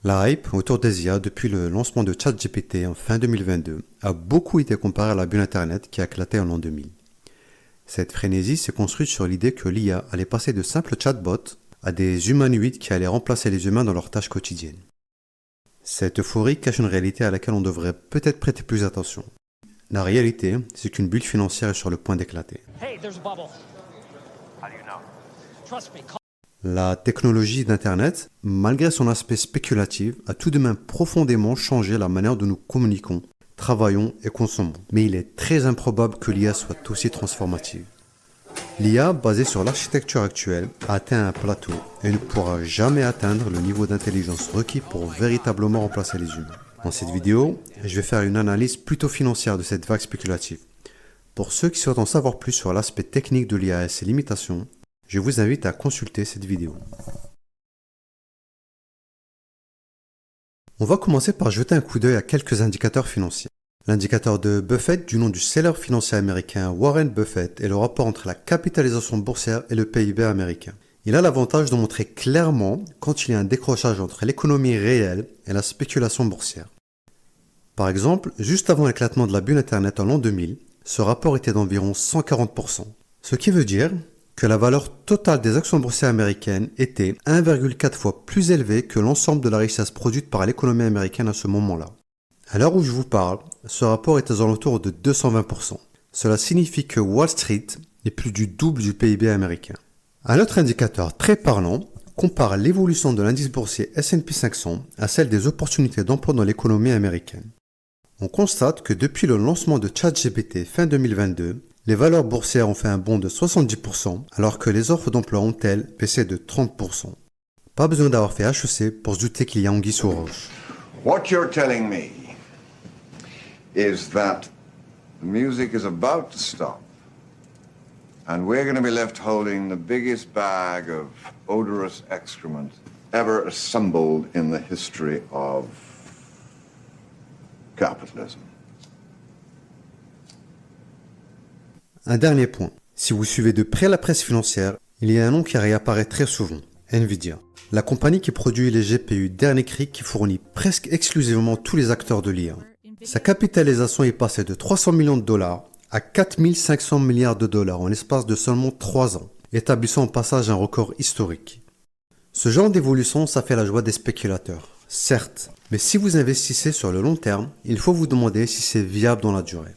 La hype autour des IA depuis le lancement de ChatGPT en fin 2022 a beaucoup été comparée à la bulle Internet qui a éclaté en l'an 2000. Cette frénésie s'est construite sur l'idée que l'IA allait passer de simples chatbots à des humanoïdes qui allaient remplacer les humains dans leurs tâches quotidiennes. Cette euphorie cache une réalité à laquelle on devrait peut-être prêter plus attention. La réalité, c'est qu'une bulle financière est sur le point d'éclater. Hey, there's a bubble. How do you know? Trust me. La technologie d'Internet, malgré son aspect spéculatif, a tout de même profondément changé la manière dont nous communiquons, travaillons et consommons. Mais il est très improbable que l'IA soit aussi transformative. L'IA, basée sur l'architecture actuelle, a atteint un plateau et ne pourra jamais atteindre le niveau d'intelligence requis pour véritablement remplacer les humains. Dans cette vidéo, je vais faire une analyse plutôt financière de cette vague spéculative. Pour ceux qui souhaitent en savoir plus sur l'aspect technique de l'IA et ses limitations, je vous invite à consulter cette vidéo. On va commencer par jeter un coup d'œil à quelques indicateurs financiers. L'indicateur de Buffett, du nom du célèbre financier américain Warren Buffett, est le rapport entre la capitalisation boursière et le PIB américain. Il a l'avantage de montrer clairement quand il y a un décrochage entre l'économie réelle et la spéculation boursière. Par exemple, juste avant l'éclatement de la bulle Internet en l'an 2000, ce rapport était d'environ 140%. Ce qui veut dire que la valeur totale des actions boursières américaines était 1,4 fois plus élevée que l'ensemble de la richesse produite par l'économie américaine à ce moment-là. À l'heure où je vous parle, ce rapport est aux alentours de 220%. Cela signifie que Wall Street est plus du double du PIB américain. Un autre indicateur très parlant compare l'évolution de l'indice boursier S&P 500 à celle des opportunités d'emploi dans l'économie américaine. On constate que depuis le lancement de ChatGPT fin 2022, les valeurs boursières ont fait un bond de 70%, alors que les offres d'emploi ont, elles, baissé de 30%. Pas besoin d'avoir fait HEC pour se douter qu'il y a anguille sous roche. What you're telling me is that the music is about to stop, and we're going to be left holding the biggest bag of odorous excrement ever assembled in the history of capitalism. Un dernier point. Si vous suivez de près la presse financière, il y a un nom qui réapparaît très souvent, Nvidia. La compagnie qui produit les GPU dernier cri qui fournit presque exclusivement tous les acteurs de l'IA. Sa capitalisation est passée de 300 millions de dollars à 4500 milliards de dollars en l'espace de seulement 3 ans, établissant au passage un record historique. Ce genre d'évolution, ça fait la joie des spéculateurs, certes, mais si vous investissez sur le long terme, il faut vous demander si c'est viable dans la durée.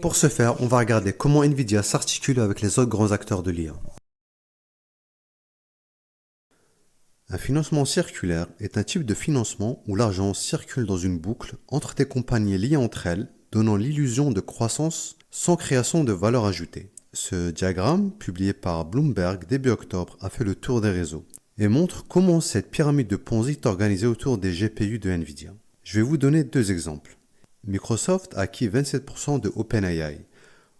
Pour ce faire, on va regarder comment Nvidia s'articule avec les autres grands acteurs de l'IA. Un financement circulaire est un type de financement où l'argent circule dans une boucle entre des compagnies liées entre elles, donnant l'illusion de croissance sans création de valeur ajoutée. Ce diagramme, publié par Bloomberg début octobre, a fait le tour des réseaux et montre comment cette pyramide de Ponzi est organisée autour des GPU de Nvidia. Je vais vous donner deux exemples. Microsoft a acquis 27% de OpenAI.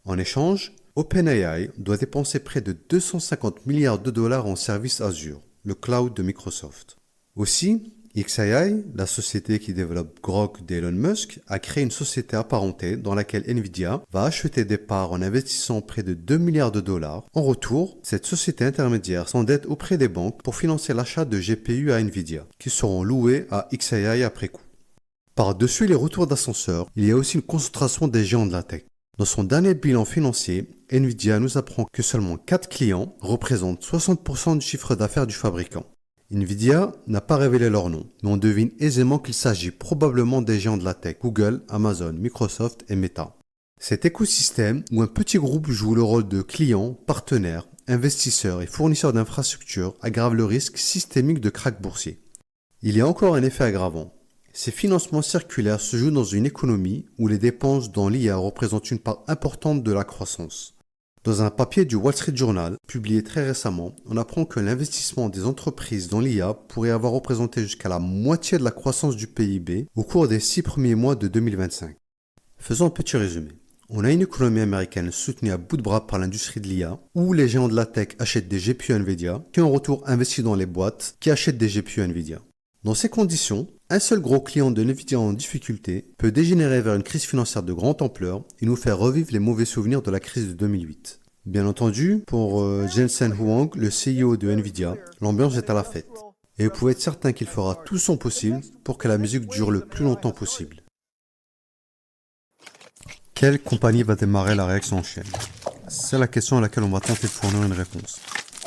En échange, OpenAI doit dépenser près de 250 milliards de dollars en services Azure, le cloud de Microsoft. Aussi, xAI, la société qui développe Grok d'Elon Musk, a créé une société apparentée dans laquelle Nvidia va acheter des parts en investissant près de 2 milliards de dollars. En retour, cette société intermédiaire s'endette auprès des banques pour financer l'achat de GPU à Nvidia, qui seront loués à xAI après coup. Par-dessus les retours d'ascenseur, il y a aussi une concentration des géants de la tech. Dans son dernier bilan financier, Nvidia nous apprend que seulement 4 clients représentent 60% du chiffre d'affaires du fabricant. Nvidia n'a pas révélé leur nom, mais on devine aisément qu'il s'agit probablement des géants de la tech, Google, Amazon, Microsoft et Meta. Cet écosystème où un petit groupe joue le rôle de client, partenaire, investisseur et fournisseur d'infrastructures aggrave le risque systémique de krach boursier. Il y a encore un effet aggravant. Ces financements circulaires se jouent dans une économie où les dépenses dans l'IA représentent une part importante de la croissance. Dans un papier du Wall Street Journal, publié très récemment, on apprend que l'investissement des entreprises dans l'IA pourrait avoir représenté jusqu'à la moitié de la croissance du PIB au cours des 6 premiers mois de 2025. Faisons un petit résumé. On a une économie américaine soutenue à bout de bras par l'industrie de l'IA, où les géants de la tech achètent des GPU Nvidia, qui en retour investissent dans les boîtes qui achètent des GPU Nvidia. Dans ces conditions, un seul gros client de Nvidia en difficulté peut dégénérer vers une crise financière de grande ampleur et nous faire revivre les mauvais souvenirs de la crise de 2008. Bien entendu, pour Jensen Huang, le CEO de Nvidia, l'ambiance est à la fête. et vous pouvez être certain qu'il fera tout son possible pour que la musique dure le plus longtemps possible. Quelle compagnie va démarrer la réaction en chaîne? C'est la question à laquelle on va tenter de fournir une réponse.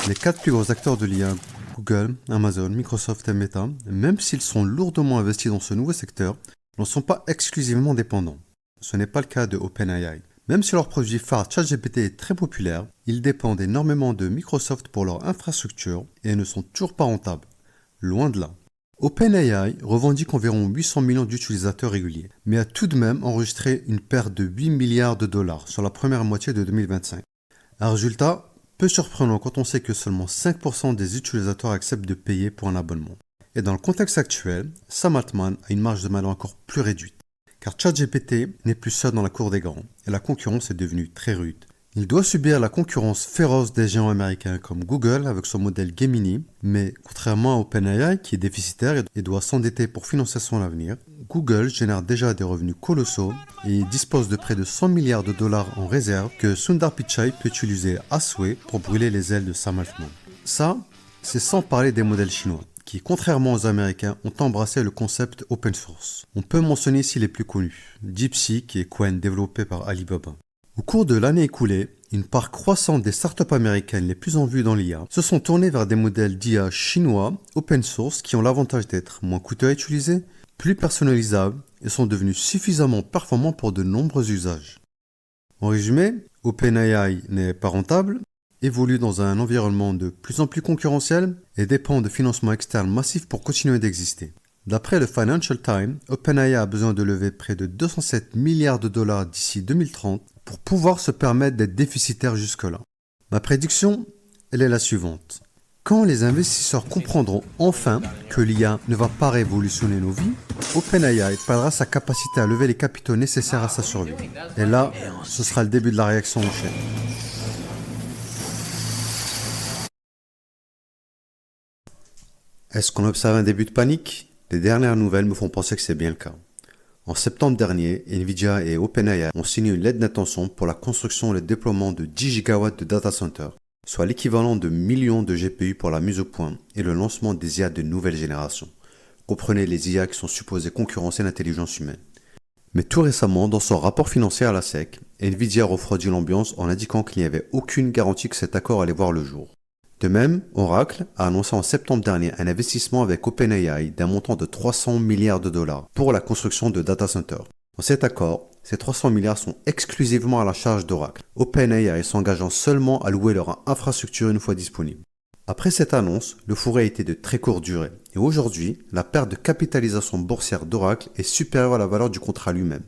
Les 4 plus gros acteurs de l'IA, Google, Amazon, Microsoft et Meta, même s'ils sont lourdement investis dans ce nouveau secteur, n'en sont pas exclusivement dépendants. Ce n'est pas le cas de OpenAI. Même si leur produit phare ChatGPT est très populaire, ils dépendent énormément de Microsoft pour leur infrastructure et ne sont toujours pas rentables. Loin de là. OpenAI revendique environ 800 millions d'utilisateurs réguliers, mais a tout de même enregistré une perte de 8 milliards de dollars sur la première moitié de 2025. Un résultat peu surprenant quand on sait que seulement 5% des utilisateurs acceptent de payer pour un abonnement. Et dans le contexte actuel, Sam Altman a une marge de manœuvre encore plus réduite, car ChatGPT n'est plus seul dans la cour des grands, et la concurrence est devenue très rude. Il doit subir la concurrence féroce des géants américains comme Google avec son modèle Gemini, mais contrairement à OpenAI qui est déficitaire et doit s'endetter pour financer son avenir, Google génère déjà des revenus colossaux et dispose de près de 100 milliards de dollars en réserve que Sundar Pichai peut utiliser à souhait pour brûler les ailes de Sam Altman. Ça, c'est sans parler des modèles chinois, qui, contrairement aux Américains, ont embrassé le concept open source. On peut mentionner ici les plus connus, DeepSeek et Qwen développés par Alibaba. Au cours de l'année écoulée, une part croissante des startups américaines les plus en vue dans l'IA se sont tournées vers des modèles d'IA chinois open source qui ont l'avantage d'être moins coûteux à utiliser, plus personnalisables et sont devenus suffisamment performants pour de nombreux usages. En résumé, OpenAI n'est pas rentable, évolue dans un environnement de plus en plus concurrentiel et dépend de financements externes massifs pour continuer d'exister. D'après le Financial Times, OpenAI a besoin de lever près de 207 milliards de dollars d'ici 2030 pour pouvoir se permettre d'être déficitaire jusque-là. Ma prédiction, elle est la suivante. Quand les investisseurs comprendront enfin que l'IA ne va pas révolutionner nos vies, OpenAI perdra sa capacité à lever les capitaux nécessaires à sa survie. Et là, ce sera le début de la réaction en chaîne. Est-ce qu'on observe un début de panique? Les dernières nouvelles me font penser que c'est bien le cas. En septembre dernier, Nvidia et OpenAI ont signé une lettre d'intention pour la construction et le déploiement de 10 gigawatts de data centers, soit l'équivalent de millions de GPU pour la mise au point et le lancement des IA de nouvelle génération. Comprenez les IA qui sont supposées concurrencer l'intelligence humaine. Mais tout récemment, dans son rapport financier à la SEC, Nvidia refroidit l'ambiance en indiquant qu'il n'y avait aucune garantie que cet accord allait voir le jour. De même, Oracle a annoncé en septembre dernier un investissement avec OpenAI d'un montant de 300 milliards de dollars pour la construction de data centers. Dans cet accord, ces 300 milliards sont exclusivement à la charge d'Oracle, OpenAI s'engageant seulement à louer leur infrastructure une fois disponible. Après cette annonce, le fourré a été de très courte durée, et aujourd'hui, la perte de capitalisation boursière d'Oracle est supérieure à la valeur du contrat lui-même.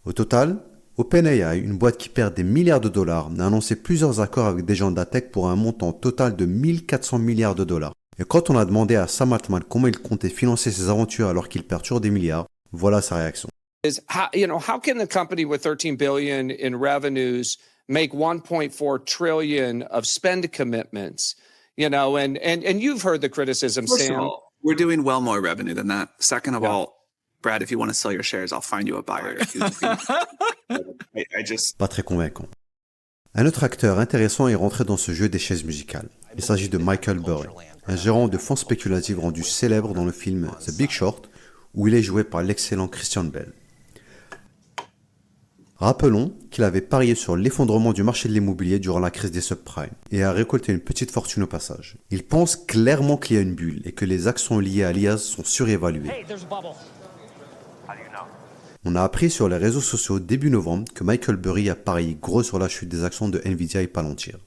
Au total, OpenAI, une boîte qui perd des milliards de dollars, a annoncé plusieurs accords avec des gens de la tech pour un montant total de 1400 milliards de dollars. Et quand on a demandé à Sam Altman comment il comptait financer ses aventures alors qu'il perd toujours des milliards, voilà sa réaction. How can the company with 13 billion in revenues make 1.4 trillion of spend commitments? And you've heard the criticism, First Sam. of all, we're doing well more revenue than that. Second of all, Brad, if you want to sell your shares, I'll find you a buyer. Pas très convaincant. Un autre acteur intéressant est rentré dans ce jeu des chaises musicales. Il s'agit de Michael Burry, un gérant de fonds spéculatifs rendu célèbre dans le film The Big Short, où il est joué par l'excellent Christian Bale. Rappelons qu'il avait parié sur l'effondrement du marché de l'immobilier durant la crise des subprimes et a récolté une petite fortune au passage. Il pense clairement qu'il y a une bulle et que les actions liées à l'IA sont surévaluées. On a appris sur les réseaux sociaux début novembre que Michael Burry a parié gros sur la chute des actions de Nvidia et Palantir.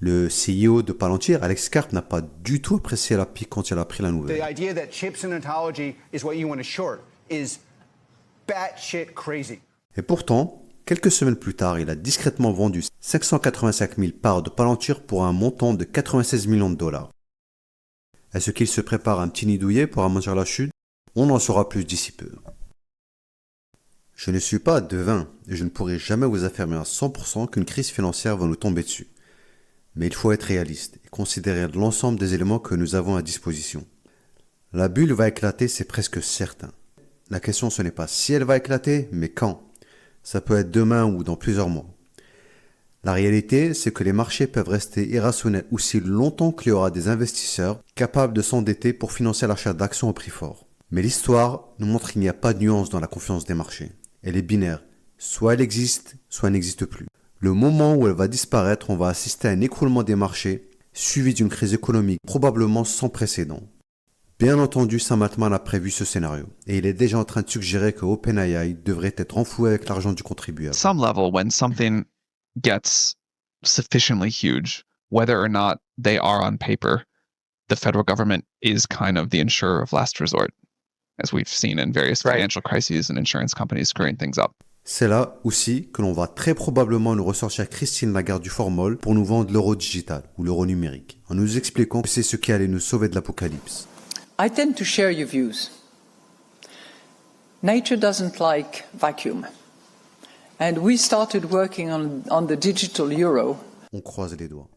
Le CEO de Palantir, Alex Karp, n'a pas du tout apprécié la pique quand il a appris la nouvelle. Et pourtant, quelques semaines plus tard, il a discrètement vendu 585 000 parts de Palantir pour un montant de 96 millions de dollars. Est-ce qu'il se prépare un petit nid douillet pour amortir la chute? On en saura plus d'ici peu. Je ne suis pas devin et je ne pourrai jamais vous affirmer à 100% qu'une crise financière va nous tomber dessus. Mais il faut être réaliste et considérer l'ensemble des éléments que nous avons à disposition. La bulle va éclater, c'est presque certain. La question ce n'est pas si elle va éclater, mais quand. Ça peut être demain ou dans plusieurs mois. La réalité, c'est que les marchés peuvent rester irrationnels aussi longtemps qu'il y aura des investisseurs capables de s'endetter pour financer l'achat d'actions au prix fort. Mais l'histoire nous montre qu'il n'y a pas de nuance dans la confiance des marchés. Elle est binaire. Soit elle existe, soit elle n'existe plus. Le moment où elle va disparaître, on va assister à un écroulement des marchés, suivi d'une crise économique probablement sans précédent. Bien entendu, Sam Altman a prévu ce scénario, et il est déjà en train de suggérer que OpenAI devrait être enfoué avec l'argent du contribuable. Some level, when something gets sufficiently huge, whether or not they are on paper, the federal government is kind of the insurer of last resort, as we've seen in various financial crises and insurance companies screwing things up. C'est là aussi que l'on va très probablement nous ressortir Christine Lagarde du formol pour nous vendre l'euro digital ou l'euro numérique, en nous expliquant que c'est ce qui allait nous sauver de l'apocalypse. I tend to share your views. Nature doesn't like vacuum. And we started working on the digital euro. On croise les doigts.